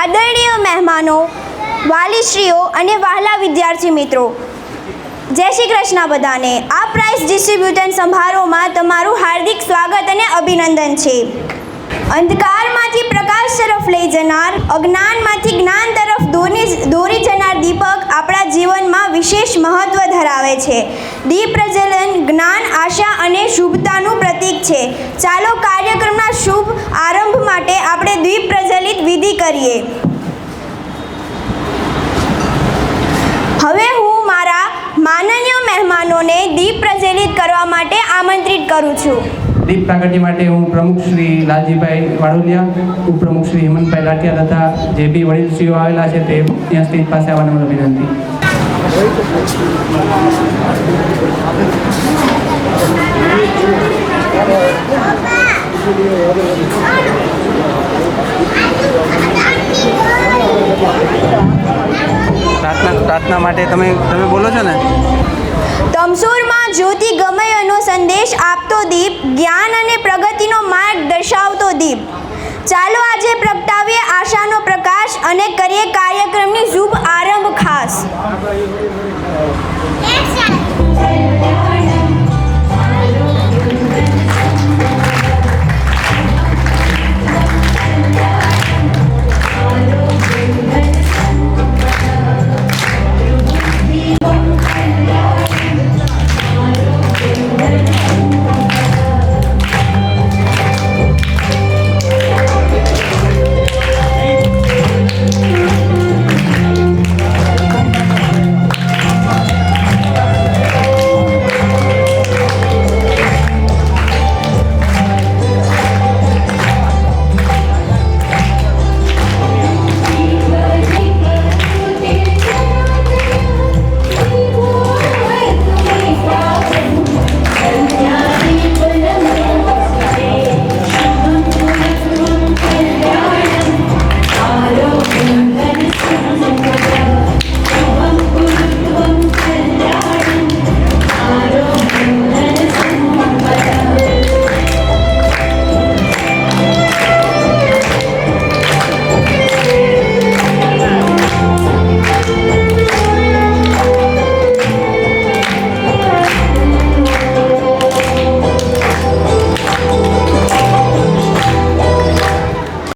આદરણીય મહેમાનો, વાલીશ્રીઓ અને વહાલા વિદ્યાર્થી મિત્રો, જય શ્રી કૃષ્ણ બધાને. આ પ્રાઇઝ ડિસ્ટ્રીબ્યુશન સમારોહમાં તમારું હાર્દિક સ્વાગત અને અભિનંદન છે. અંધકારમાંથી પ્રકાશ તરફ લઈ જનાર, અજ્ઞાનમાંથી જ્ઞાન તરફ દોરી જનાર દીપક આપણા જીવનમાં વિશેષ મહત્વ ધરાવે છે. દીપ પ્રજ્વલન જ્ઞાન, આશા અને શુભતાનું પ્રતીક છે. ચાલો કાર્યક્રમના શુભ આરંભ માટે આપણે દીપ પ્રજ્વલિત વિધિ કરીએ. હવે હું મારા માનનીય મહેમાનોને દીપ પ્રજ્વલિત કરવા માટે આમંત્રિત કરું છું. દીપ પ્રાગટ્ય માટે હું પ્રમુખ શ્રી લાલજીભાઈ વાડોલિયા, ઉપપ્રમુખ શ્રી હેમંતભાઈ લાઠિયા તથા જે બી વડીલશ્રીઓ આવેલા છે તે ત્યાં સ્ટેજ પાસે આવવાની વિનંતી. પ્રાર્થના માટે તમે બોલો છો ને. તમસૂરમાં જ્યોતિ ગમયનો સંદેશ આપતો દીપ, જ્ઞાન અને પ્રગતિનો માર્ગ દર્શાવતો દીપ. ચાલો આજે પ્રગટાવીએ